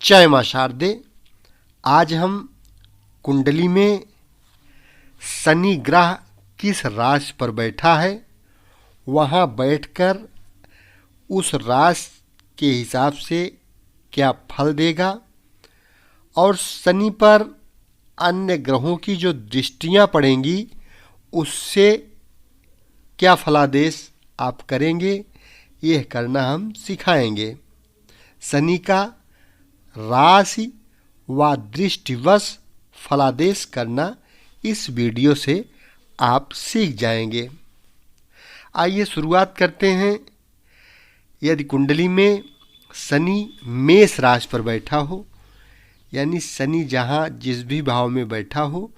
जय मां शारदे। आज हम कुंडली में शनि ग्रह किस राशि पर बैठा है, वहां बैठकर उस राशि के हिसाब से क्या फल देगा और शनि पर अन्य ग्रहों की जो दृष्टियां पड़ेंगी उससे क्या फलादेश आप करेंगे, यह करना हम सिखाएंगे। शनि का राशि व दृष्टिवश फलादेश करना इस वीडियो से आप सीख जाएंगे। आइए शुरुआत करते हैं। यदि कुंडली में शनि मेष राशि पर बैठा हो, यानी शनि जहाँ जिस भी भाव में बैठा हो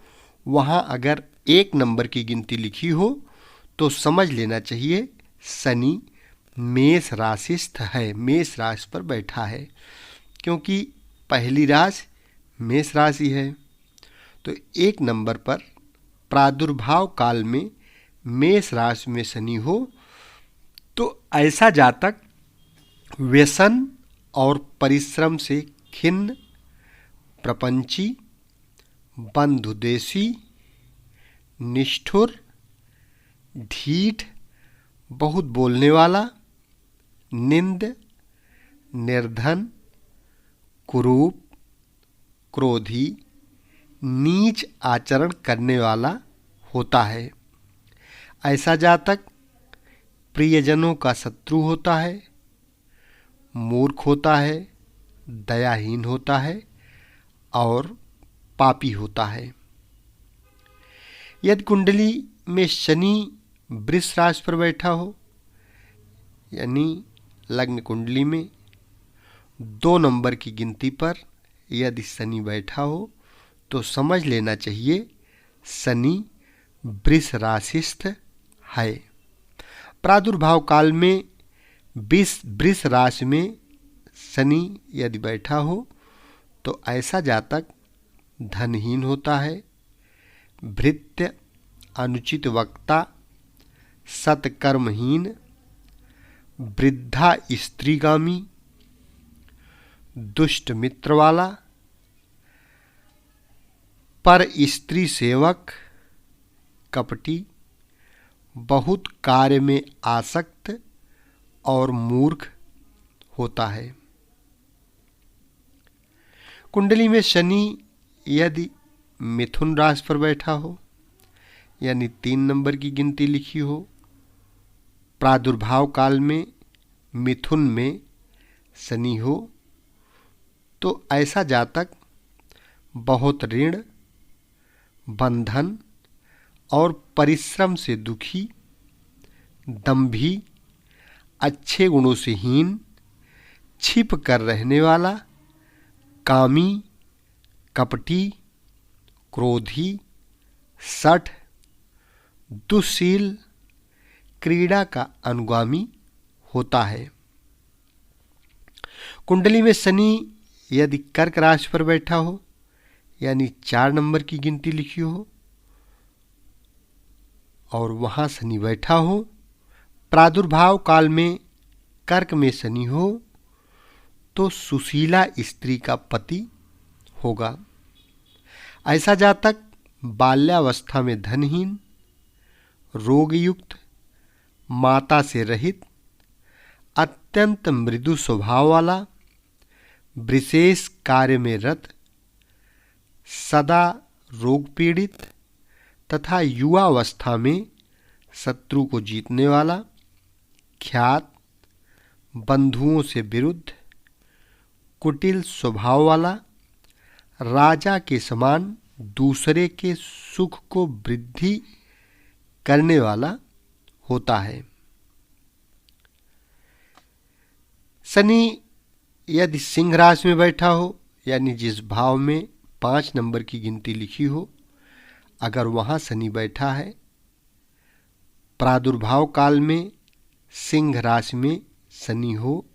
वहाँ अगर 1 नंबर की गिनती लिखी हो तो समझ लेना चाहिए शनि मेष राशिस्थ है, मेष राशि पर बैठा है, क्योंकि पहली राशि मेष राशि है। तो 1 नंबर पर प्रादुर्भाव काल में मेष राशि में शनि हो तो ऐसा जातक व्यसन और परिश्रम से खिन्न, प्रपंची, बंधुदेशी, निष्ठुर, ढीठ, बहुत बोलने वाला, निंद, निर्धन, कुरूप, क्रोधी, नीच आचरण करने वाला होता है। ऐसा जातक प्रियजनों का शत्रु होता है, मूर्ख होता है, दयाहीन होता है और पापी होता है। यदि कुंडली में शनि वृष राशि पर बैठा हो, यानी लग्न कुंडली में 2 नंबर की गिनती पर यदि शनि बैठा हो तो समझ लेना चाहिए शनि वृष राशिस्थ है। प्रादुर्भाव काल में वृष राशि में शनि यदि बैठा हो तो ऐसा जातक धनहीन होता है, भृत्य, अनुचित वक्ता, सत्कर्महीन, वृद्धा स्त्रीगामी, दुष्ट मित्र वाला, पर स्त्री सेवक, कपटी, बहुत कार्य में आसक्त और मूर्ख होता है। कुंडली में शनि यदि मिथुन राशि पर बैठा हो, यानी 3 नंबर की गिनती लिखी हो, प्रादुर्भाव काल में मिथुन में शनि हो तो ऐसा जातक बहुत ऋण, बंधन और परिश्रम से दुखी, दंभी, अच्छे गुणों से हीन, छिप कर रहने वाला, कामी, कपटी, क्रोधी, शठ, दुश्शील, क्रीड़ा का अनुगामी होता है। कुंडली में शनि यदि कर्क राशि पर बैठा हो, यानी 4 नंबर की गिनती लिखी हो और वहां शनि बैठा हो, प्रादुर्भाव काल में कर्क में शनि हो तो सुशीला स्त्री का पति होगा। ऐसा जातक बाल्यावस्था में धनहीन, रोगयुक्त, माता से रहित, अत्यंत मृदु स्वभाव वाला, विशेष कार्य में रत, सदा रोग पीड़ित तथा युवावस्था में शत्रु को जीतने वाला, ख्यात, बंधुओं से विरुद्ध, कुटिल स्वभाव वाला, राजा के समान दूसरे के सुख को वृद्धि करने वाला होता है। शनि यदि सिंह राशि में बैठा हो, यानी जिस भाव में 5 नंबर की गिनती लिखी हो, अगर वहां शनि बैठा है, प्रादुर्भाव काल में सिंह राशि में शनि हो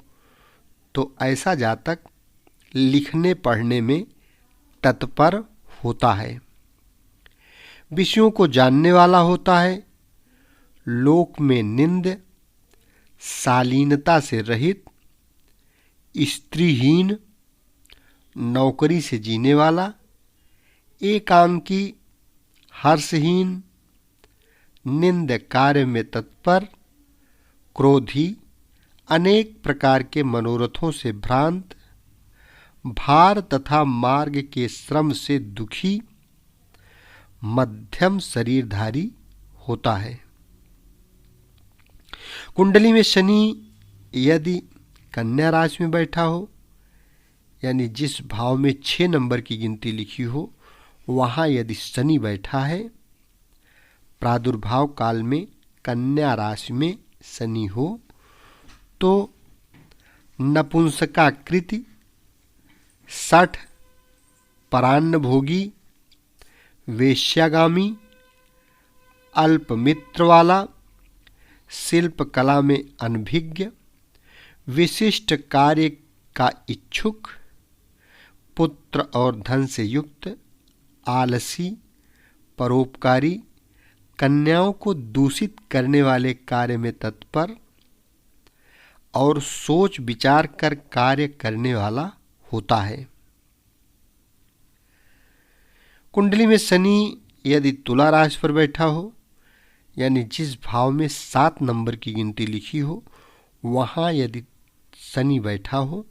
तो ऐसा जातक लिखने पढ़ने में तत्पर होता है, विषयों को जानने वाला होता है, लोक में निंद, शालीनता से रहित, स्त्रीहीन, नौकरी से जीने वाला, एकांकी, हर्षहीन, निंद कार्य में तत्पर, क्रोधी, अनेक प्रकार के मनोरथों से भ्रांत, भार तथा मार्ग के श्रम से दुखी, मध्यम शरीरधारी होता है। कुंडली में शनि यदि कन्या राशि में बैठा हो, यानी जिस भाव में 6 नंबर की गिनती लिखी हो, वहां यदि शनि बैठा है, प्रादुर्भाव काल में कन्या राशि में शनि हो, तो नपुंसकाकृति, सठ, परान्न भोगी, वेश्यागामी, अल्पमित्र वाला, शिल्प कला में अनभिज्ञ, विशिष्ट कार्य का इच्छुक, पुत्र और धन से युक्त, आलसी, परोपकारी, कन्याओं को दूषित करने वाले कार्य में तत्पर और सोच विचार कर कार्य करने वाला होता है। कुंडली में शनि यदि तुला राशि पर बैठा हो, यानी जिस भाव में 7 नंबर की गिनती लिखी हो, वहां यदि शनि बैठा हो,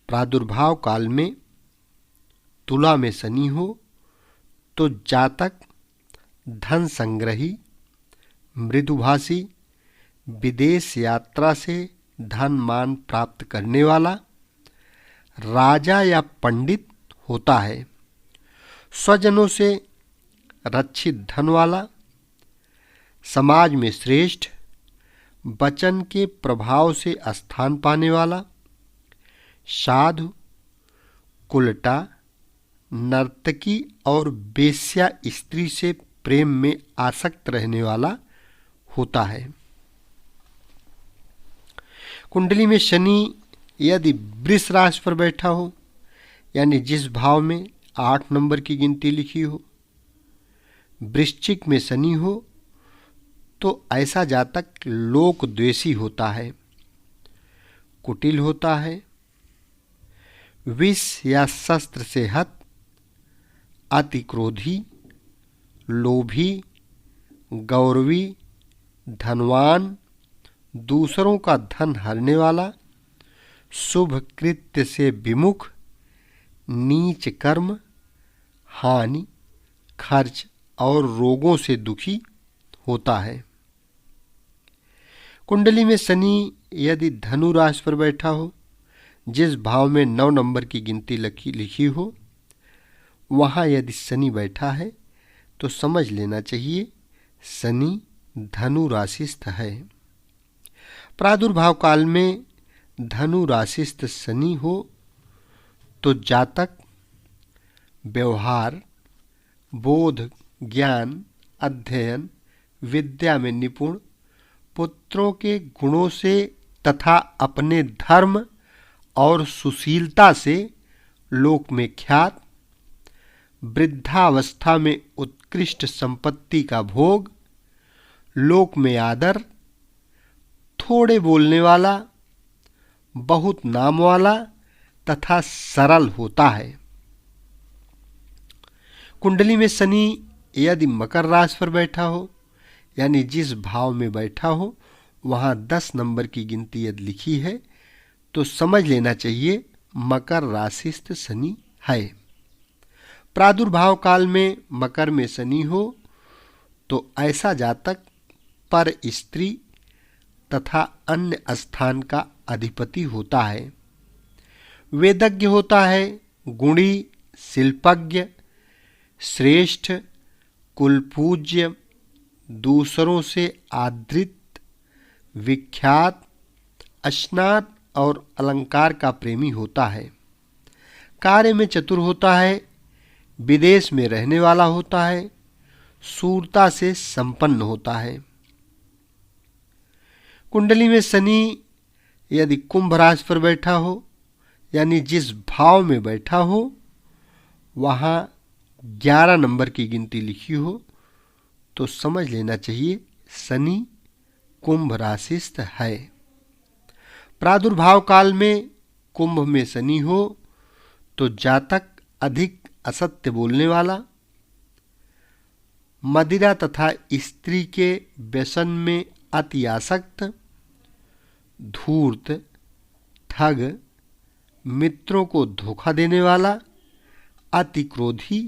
प्रादुर्भाव काल में तुला में शनि हो, तो जातक धन संग्रही, मृदुभाषी, विदेश यात्रा से धन मान प्राप्त करने वाला, राजा या पंडित होता है। स्वजनों से रक्षित धन वाला, समाज में श्रेष्ठ, वचन के प्रभाव से स्थान पाने वाला, साधु, कुलटा, नर्तकी और वेश्या स्त्री से प्रेम में आसक्त रहने वाला होता है। कुंडली में शनि यदि वृष राशि पर बैठा हो, यानी जिस भाव में 8 नंबर की गिनती लिखी हो, वृश्चिक में शनि हो, तो ऐसा जातक लोकद्वेषी होता है, कुटिल होता है, विष या शस्त्र से हत, अति क्रोधी, लोभी, गौरवी, धनवान, दूसरों का धन हरने वाला, शुभ कृत्य से विमुख, नीच कर्म, हानि, खर्च और रोगों से दुखी होता है। कुंडली में शनि यदि धनु राशि पर बैठा हो, जिस भाव में 9 नंबर की गिनती लिखी हो, वहां यदि शनि बैठा है, तो समझ लेना चाहिए शनि धनु राशिस्थ है। प्रादुर्भाव काल में धनु राशिस्थ शनि हो, तो जातक व्यवहार, बोध, ज्ञान, अध्ययन, विद्या में निपुण, पुत्रों के गुणों से तथा अपने धर्म और सुशीलता से लोक में ख्यात, वृद्धावस्था में उत्कृष्ट संपत्ति का भोग, लोक में आदर, थोड़े बोलने वाला, बहुत नाम वाला तथा सरल होता है। कुंडली में शनि यदि मकर राशि पर बैठा हो, यानी जिस भाव में बैठा हो, वहां 10 नंबर की गिनती यदि लिखी है, तो समझ लेना चाहिए मकर राशिस्थ शनि है। प्रादुर्भाव काल में मकर में शनि हो, तो ऐसा जातक पर स्त्री तथा अन्य स्थान का अधिपति होता है, वेदज्ञ होता है, गुणी, शिल्पज्ञ, श्रेष्ठ, कुलपूज्य, दूसरों से आदृत, विख्यात, स्नात और अलंकार का प्रेमी होता है, कार्य में चतुर होता है, विदेश में रहने वाला होता है, शूरता से संपन्न होता है। कुंडली में शनि यदि कुंभ राशि पर बैठा हो, यानी जिस भाव में बैठा हो, वहां 11 नंबर की गिनती लिखी हो, तो समझ लेना चाहिए शनि कुंभ राशिस्थ है। प्रादुर्भाव काल में कुंभ में शनि हो, तो जातक अधिक असत्य बोलने वाला, मदिरा तथा स्त्री के व्यसन में अति आसक्त, धूर्त, ठग, मित्रों को धोखा देने वाला, अति क्रोधी,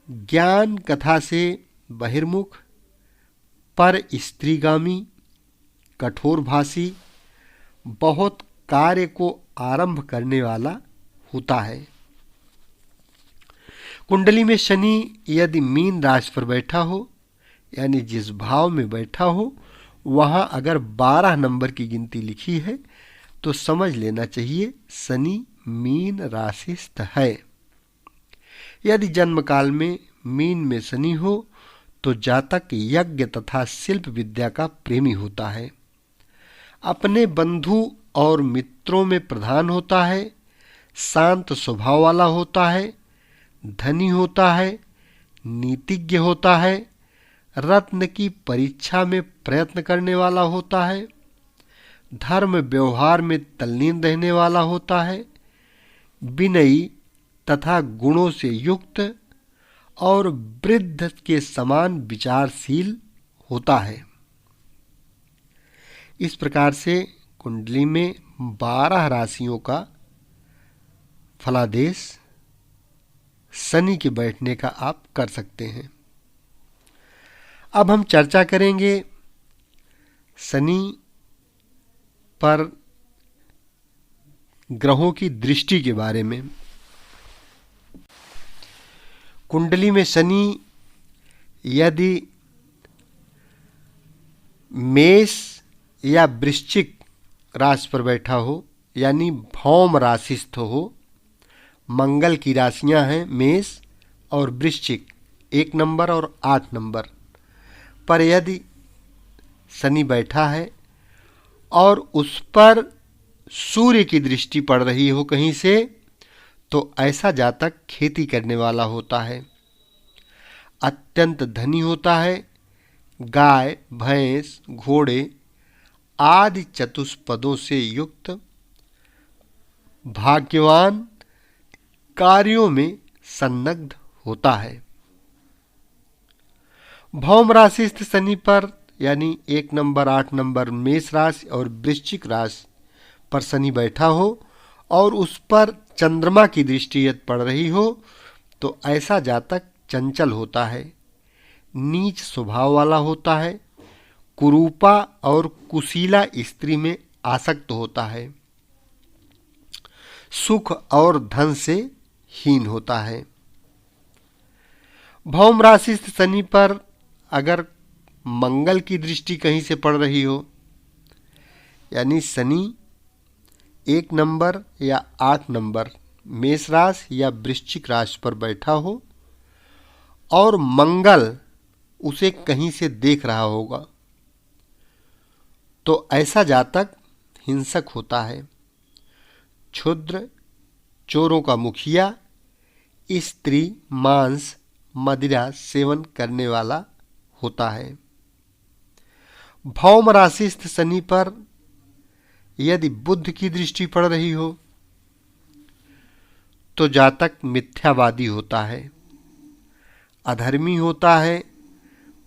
ज्ञान कथा से बहिर्मुख, पर स्त्रीगामी, कठोरभाषी, बहुत कार्य को आरंभ करने वाला होता है। कुंडली में शनि यदि मीन राशि पर बैठा हो, यानी जिस भाव में बैठा हो वहां अगर 12 नंबर की गिनती लिखी है तो समझ लेना चाहिए शनि मीन राशिस्थ है। यदि जन्म काल में मीन में शनि हो तो जातक यज्ञ तथा शिल्प विद्या का प्रेमी होता है, अपने बंधु और मित्रों में प्रधान होता है, शांत स्वभाव वाला होता है, धनी होता है, नीतिज्ञ होता है, रत्न की परीक्षा में प्रयत्न करने वाला होता है, धर्म व्यवहार में तल्लीन रहने वाला होता है, विनयी तथा गुणों से युक्त और वृद्ध के समान विचारशील होता है। इस प्रकार से कुंडली में 12 राशियों का फलादेश शनि के बैठने का आप कर सकते हैं। अब हम चर्चा करेंगे शनि पर ग्रहों की दृष्टि के बारे में। कुंडली में शनि यदि मेष या वृश्चिक राशि पर बैठा हो, यानी भौम राशिस्थ हो, मंगल की राशियां हैं मेष और वृश्चिक 1 नंबर और 8 नंबर पर यदि शनि बैठा है और उस पर सूर्य की दृष्टि पड़ रही हो कहीं से, तो ऐसा जातक खेती करने वाला होता है, अत्यंत धनी होता है, गाय, भैंस, घोड़े आदि चतुष्पदों से युक्त, भाग्यवान, कार्यों में संलग्न होता है। भौम राशिस्थ शनि पर यानी 1 नंबर 8 नंबर मेष राशि और वृश्चिक राशि पर शनि बैठा हो और उस पर चंद्रमा की दृष्टि यदि पड़ रही हो तो ऐसा जातक चंचल होता है, नीच स्वभाव वाला होता है, कुरूपा और कुशीला स्त्री में आसक्त होता है, सुख और धन से हीन होता है। भौम राशिस्थ शनि पर अगर मंगल की दृष्टि कहीं से पड़ रही हो, यानी शनि 1 नंबर या 8 नंबर मेष राशि या वृश्चिक राशि पर बैठा हो और मंगल उसे कहीं से देख रहा होगा, तो ऐसा जातक हिंसक होता है, क्षुद्र, चोरों का मुखिया, स्त्री, मांस, मदिरा सेवन करने वाला होता है। भौम राशिस्थ शनि पर यदि बुध की दृष्टि पड़ रही हो तो जातक मिथ्यावादी होता है, अधर्मी होता है,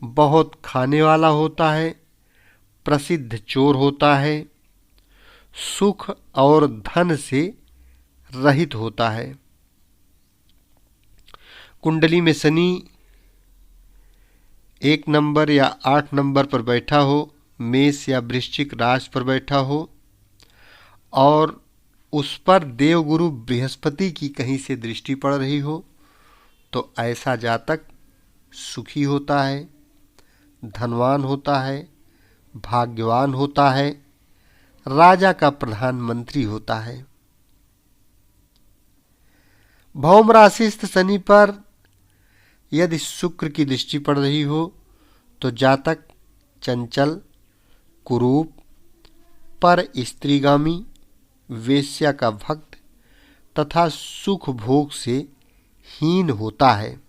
बहुत खाने वाला होता है, प्रसिद्ध चोर होता है, सुख और धन से रहित होता है। कुंडली में शनि 1 नंबर या 8 नंबर पर बैठा हो, मेष या वृश्चिक राशि पर बैठा हो और उस पर देवगुरु बृहस्पति की कहीं से दृष्टि पड़ रही हो, तो ऐसा जातक सुखी होता है, धनवान होता है, भाग्यवान होता है, राजा का प्रधानमंत्री होता है। भौम राशिस्थ शनि पर यदि शुक्र की दृष्टि पड़ रही हो तो जातक चंचल, कुरूप, पर स्त्रीगामी, वेश्या का भक्त तथा सुख भोग से हीन होता है।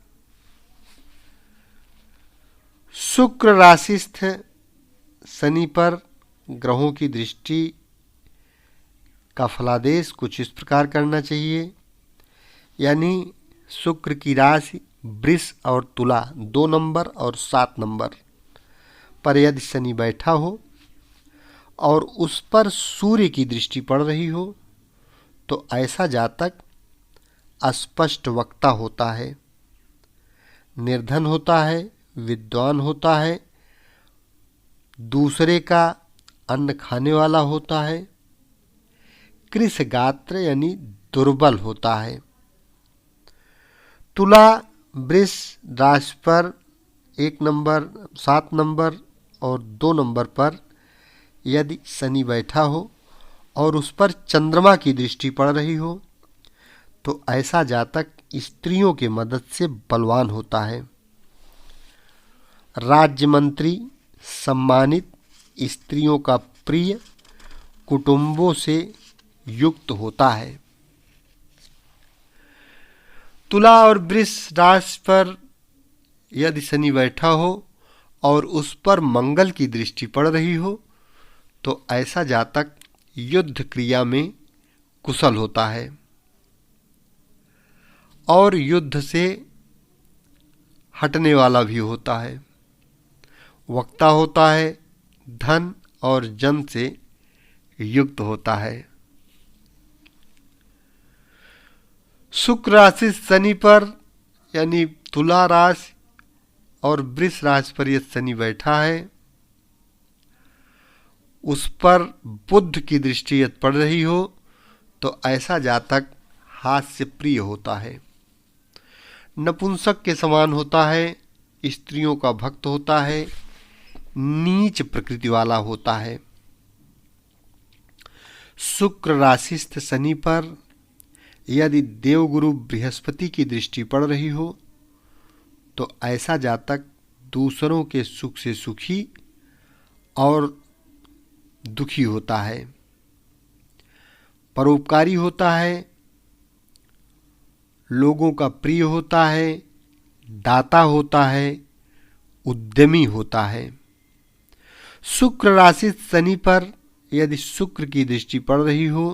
शुक्र राशिस्थ शनि पर ग्रहों की दृष्टि का फलादेश कुछ इस प्रकार करना चाहिए। यानी शुक्र की राशि वृष और तुला 2 नंबर और 7 नंबर पर यदि शनि बैठा हो और उस पर सूर्य की दृष्टि पड़ रही हो तो ऐसा जातक अस्पष्ट वक्ता होता है, निर्धन होता है, विद्वान होता है, दूसरे का अन्न खाने वाला होता है, कृश गात्र यानी दुर्बल होता है। तुला वृष राशि पर 1 नंबर, 7 नंबर और 2 नंबर पर यदि शनि बैठा हो और उस पर चंद्रमा की दृष्टि पड़ रही हो तो ऐसा जातक स्त्रियों की मदद से बलवान होता है, राज्य मंत्री, सम्मानित, स्त्रियों का प्रिय, कुटुंबों से युक्त होता है। तुला और वृष राशि पर यदि शनि बैठा हो और उस पर मंगल की दृष्टि पड़ रही हो तो ऐसा जातक युद्ध क्रिया में कुशल होता है और युद्ध से हटने वाला भी होता है, वक्ता होता है, धन और जन से युक्त होता है। शुक्र राशि शनि पर यानी तुला राशि और वृष राशि पर यह शनि बैठा है, उस पर बुध की दृष्टि यदि पड़ रही हो तो ऐसा जातक हास्य प्रिय होता है, नपुंसक के समान होता है, स्त्रियों का भक्त होता है, नीच प्रकृति वाला होता है। शुक्र राशिस्थ शनि पर यदि देवगुरु बृहस्पति की दृष्टि पड़ रही हो तो ऐसा जातक दूसरों के सुख से सुखी और दुखी होता है, परोपकारी होता है, लोगों का प्रिय होता है, दाता होता है, उद्यमी होता है। शुक्र राशि शनि पर यदि शुक्र की दृष्टि पड़ रही हो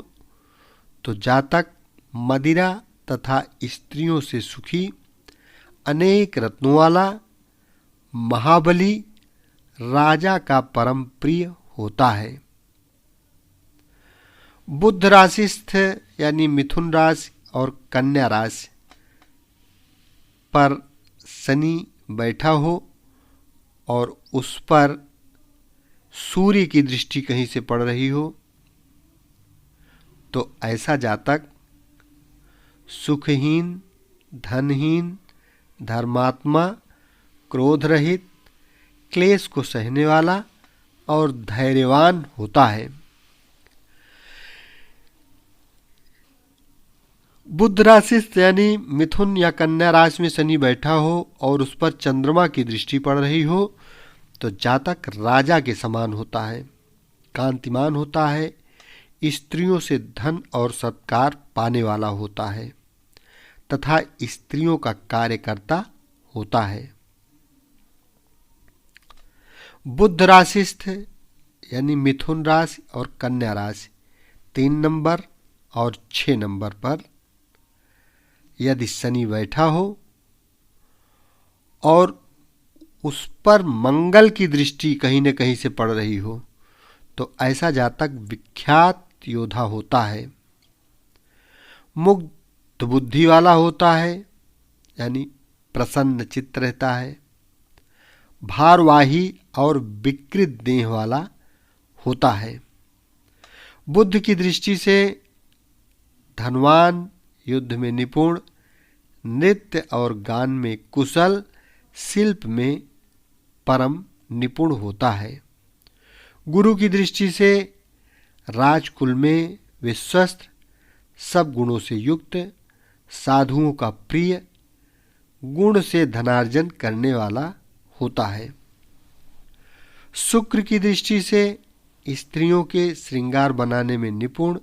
तो जातक मदिरा तथा स्त्रियों से सुखी, अनेक रत्नों वाला, महाबली, राजा का परम प्रिय होता है। बुध राशिस्थ यानी मिथुन राशि और कन्या राशि पर शनि बैठा हो और उस पर सूर्य की दृष्टि कहीं से पड़ रही हो तो ऐसा जातक सुखहीन, धनहीन, धर्मात्मा, क्रोध रहित, क्लेश को सहने वाला और धैर्यवान होता है। बुध राशि यानी मिथुन या कन्या राशि में शनि बैठा हो और उस पर चंद्रमा की दृष्टि पड़ रही हो तो जातक राजा के समान होता है, कांतिमान होता है, स्त्रियों से धन और सत्कार पाने वाला होता है तथा स्त्रियों का कार्यकर्ता होता है। बुध राशिस्थ यानी मिथुन राशि और कन्या राशि 3 नंबर और 6 नंबर पर यदि शनि बैठा हो और उस पर मंगल की दृष्टि कहीं न कहीं से पड़ रही हो तो ऐसा जातक विख्यात योद्धा होता है, मुग्ध बुद्धि वाला होता है यानी प्रसन्न चित्त रहता है, भारवाही और विकृत देह वाला होता है। बुद्ध की दृष्टि से धनवान, युद्ध में निपुण, नृत्य और गान में कुशल, शिल्प में परम निपुण होता है। गुरु की दृष्टि से राजकुल में विश्वस्त, सब गुणों से युक्त, साधुओं का प्रिय, गुण से धनार्जन करने वाला होता है। शुक्र की दृष्टि से स्त्रियों के श्रृंगार बनाने में निपुण,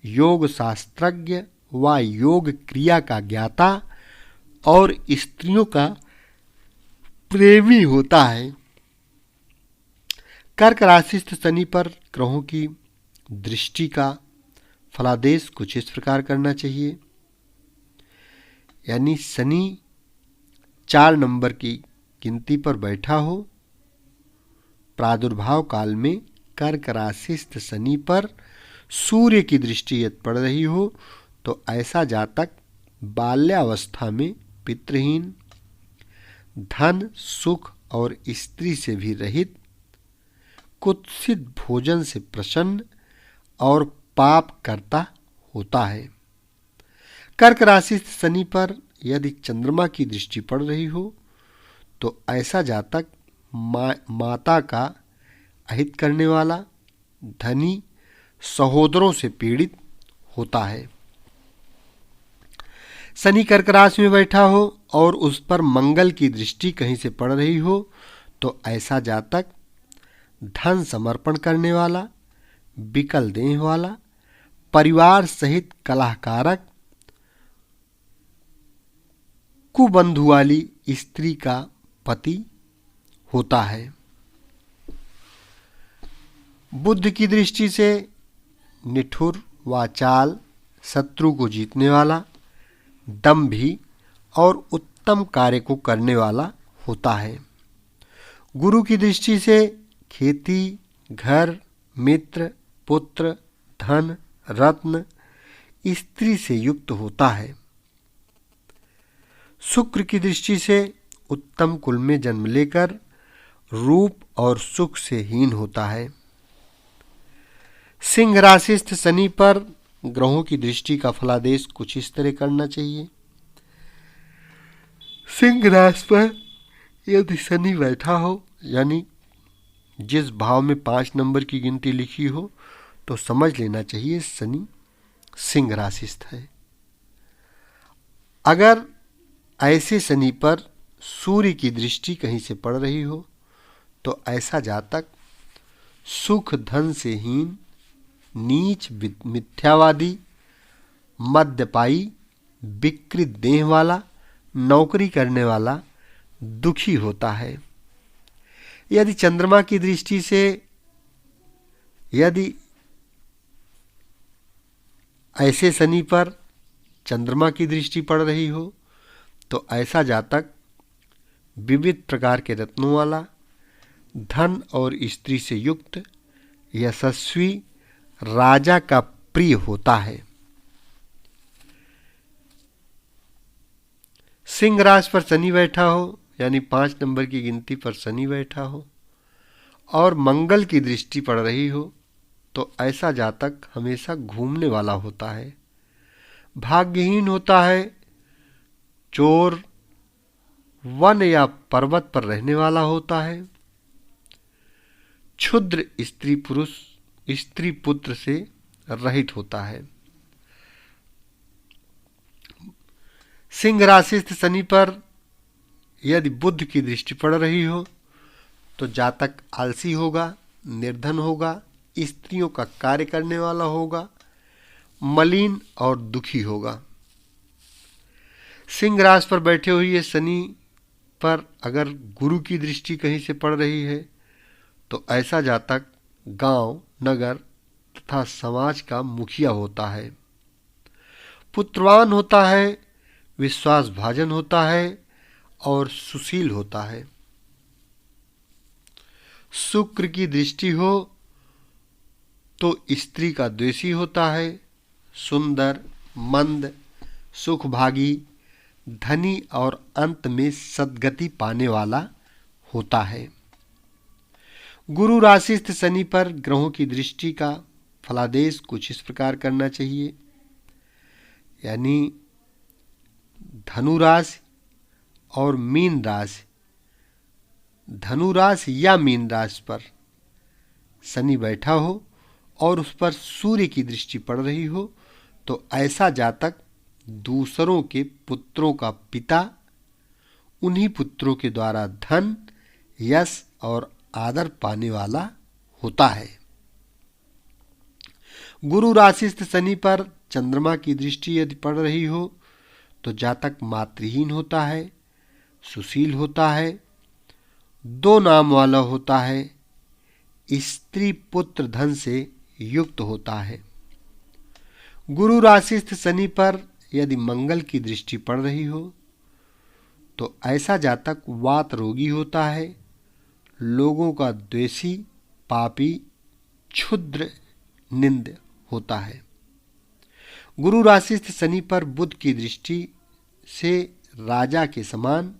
योग शास्त्रज्ञ व योग क्रिया का ज्ञाता और स्त्रियों का प्रेमी होता है। कर्क राशिस्थ शनि पर ग्रहों की दृष्टि का फलादेश कुछ इस प्रकार करना चाहिए। यानी शनि 4 नंबर की गिनती पर बैठा हो, प्रादुर्भाव काल में कर्क राशिस्थ शनि पर सूर्य की दृष्टि यदि पड़ रही हो तो ऐसा जातक बाल्यावस्था में पितृहीन, धन सुख और स्त्री से भी रहित, कुत्सित भोजन से प्रसन्न और पाप करता होता है। कर्क राशि शनि पर यदि चंद्रमा की दृष्टि पड़ रही हो तो ऐसा जातक माता का अहित करने वाला, धनी, सहोदरों से पीड़ित होता है। शनि कर्क राशि में बैठा हो और उस पर मंगल की दृष्टि कहीं से पड़ रही हो तो ऐसा जातक धन समर्पण करने वाला, विकल देह वाला, परिवार सहित कलहकारक, कुबंधु वाली स्त्री का पति होता है। बुध की दृष्टि से निठुर, वाचाल, शत्रु को जीतने वाला, दंभी और उत्तम कार्य को करने वाला होता है। गुरु की दृष्टि से खेती, घर, मित्र, पुत्र, धन, रत्न, स्त्री से युक्त होता है। शुक्र की दृष्टि से उत्तम कुल में जन्म लेकर रूप और सुख से हीन होता है। सिंह राशिस्थ शनि पर ग्रहों की दृष्टि का फलादेश कुछ इस तरह करना चाहिए। सिंह राशि पर यदि शनि बैठा हो, यानी जिस भाव में 5 नंबर की गिनती लिखी हो, तो समझ लेना चाहिए शनि सिंह राशिस्थ है। अगर ऐसे शनि पर सूर्य की दृष्टि कहीं से पड़ रही हो तो ऐसा जातक सुख धन से हीन, नीच, मिथ्यावादी, मद्यपायी, विकृत देह वाला, नौकरी करने वाला, दुखी होता है। यदि चंद्रमा की दृष्टि से यदि ऐसे शनि पर चंद्रमा की दृष्टि पड़ रही हो तो ऐसा जातक विविध प्रकार के रत्नों वाला, धन और स्त्री से युक्त, यशस्वी, राजा का प्रिय होता है। सिंह राशि पर शनि बैठा हो, यानी 5 नंबर की गिनती पर शनि बैठा हो और मंगल की दृष्टि पड़ रही हो तो ऐसा जातक हमेशा घूमने वाला होता है, भाग्यहीन होता है, चोर, वन या पर्वत पर रहने वाला होता है, क्षुद्र स्त्री पुत्र से रहित होता है। सिंह राशिस्थ शनि पर यदि बुध की दृष्टि पड़ रही हो तो जातक आलसी होगा, निर्धन होगा, स्त्रियों का कार्य करने वाला होगा, मलिन और दुखी होगा। सिंह राशि पर बैठे हुए शनि पर अगर गुरु की दृष्टि कहीं से पड़ रही है तो ऐसा जातक गांव, नगर तथा समाज का मुखिया होता है, पुत्रवान होता है, विश्वासभाजन होता है और सुशील होता है। शुक्र की दृष्टि हो तो स्त्री का द्वेषी होता है, सुंदर, मंद, सुखभागी, धनी और अंत में सद्गति पाने वाला होता है। गुरु राशिस्थ शनि पर ग्रहों की दृष्टि का फलादेश कुछ इस प्रकार करना चाहिए, यानी धनु राशि और मीन राशि, धनु राशि या मीन राशि पर शनि बैठा हो और उस पर सूर्य की दृष्टि पड़ रही हो तो ऐसा जातक दूसरों के पुत्रों का पिता, उन्हीं पुत्रों के द्वारा धन, यश और आदर पाने वाला होता है। गुरु राशिस्थ शनि पर चंद्रमा की दृष्टि यदि पड़ रही हो तो जातक मातृहीन होता है, सुशील होता है, 2 नाम वाला होता है, स्त्री पुत्र धन से युक्त होता है। गुरु राशिस्थ शनि पर यदि मंगल की दृष्टि पड़ रही हो तो ऐसा जातक वात रोगी होता है, लोगों का द्वेषी, पापी, क्षुद्र, निंद होता है। गुरु राशिस्थ शनि पर बुध की दृष्टि से राजा के समान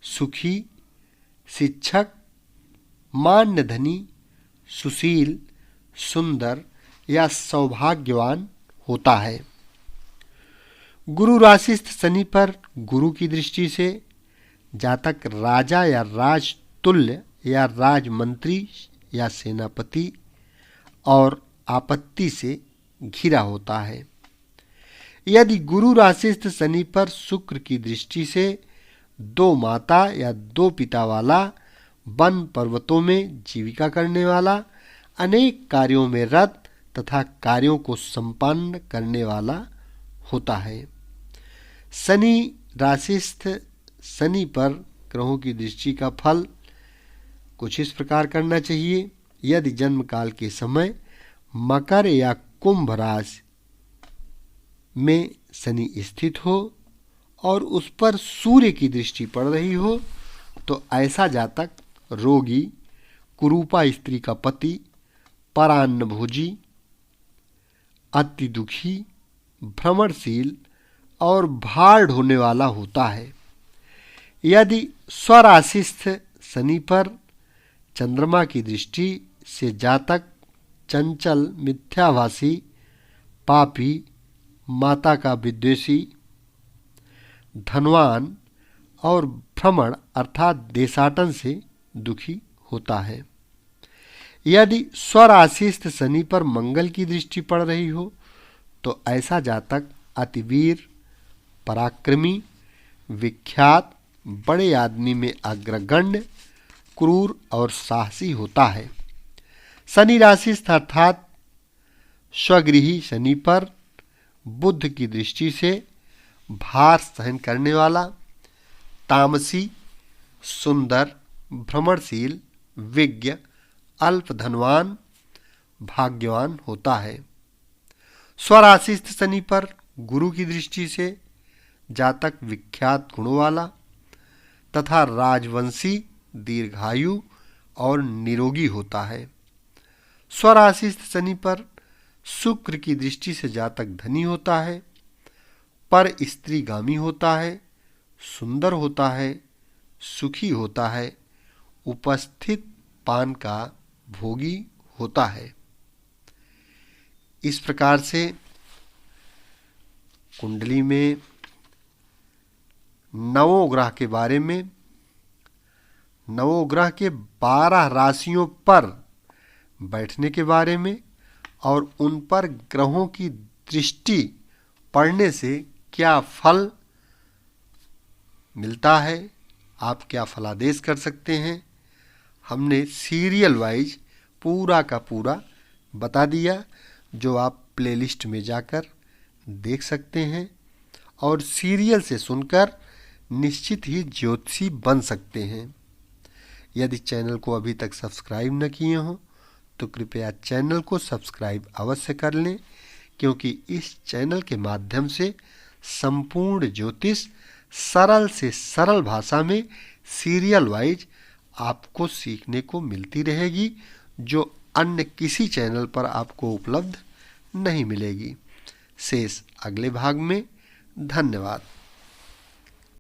सुखी, शिक्षक, मान्य धनी, सुशील, सुंदर या सौभाग्यवान होता है। गुरु राशिस्थ शनि पर गुरु की दृष्टि से जातक राजा या राजतुल्य या राजमंत्री या सेनापति और आपत्ति से घिरा होता है। यदि गुरु राशिस्थ शनि पर शुक्र की दृष्टि से 2 माता या 2 पिता वाला, वन पर्वतों में जीविका करने वाला, अनेक कार्यों में रत तथा कार्यों को संपन्न करने वाला होता है। शनि राशिस्थ शनि पर ग्रहों की दृष्टि का फल कुछ इस प्रकार करना चाहिए। यदि जन्म काल के समय मकर या कुंभ राशि में शनि स्थित हो और उस पर सूर्य की दृष्टि पड़ रही हो तो ऐसा जातक रोगी, कुरूपा स्त्री का पति, परान्नभोजी, अति दुखी, भ्रमणशील और भार ढोने वाला होता है। यदि स्वराशिस्थ शनि पर चंद्रमा की दृष्टि से जातक चंचल, मिथ्याभाषी, पापी, माता का विद्वेषी, धनवान और भ्रमण अर्थात देशाटन से दुखी होता है। यदि स्वराशिस्थ शनि पर मंगल की दृष्टि पड़ रही हो तो ऐसा जातक अतिवीर, पराक्रमी, विख्यात, बड़े आदमी में अग्रगण्य, क्रूर और साहसी होता है। शनि राशिस्थ अर्थात स्वगृही शनि पर बुध की दृष्टि से भार सहन करने वाला, तामसी, सुंदर, भ्रमणशील, विज्ञ, अल्प धनवान, भाग्यवान होता है। स्वराशिस्थ शनि पर गुरु की दृष्टि से जातक विख्यात गुणों वाला तथा राजवंशी, दीर्घायु और निरोगी होता है। स्वराशिस्थ शनि पर शुक्र की दृष्टि से जातक धनी होता है, पर स्त्रीगामी होता है, सुंदर होता है, सुखी होता है, उपस्थित पान का भोगी होता है। इस प्रकार से कुंडली में नवोग्रह के बारे में, नवोग्रह के 12 राशियों पर बैठने के बारे में और उन पर ग्रहों की दृष्टि पड़ने से क्या फल मिलता है, आप क्या फलादेश कर सकते हैं, हमने सीरियल वाइज पूरा का पूरा बता दिया, जो आप प्लेलिस्ट में जाकर देख सकते हैं और सीरियल से सुनकर निश्चित ही ज्योतिषी बन सकते हैं। यदि चैनल को अभी तक सब्सक्राइब न किए हों तो कृपया चैनल को सब्सक्राइब अवश्य कर लें, क्योंकि इस चैनल के माध्यम से संपूर्ण ज्योतिष सरल से सरल भाषा में सीरियल वाइज आपको सीखने को मिलती रहेगी, जो अन्य किसी चैनल पर आपको उपलब्ध नहीं मिलेगी। शेष अगले भाग में। धन्यवाद।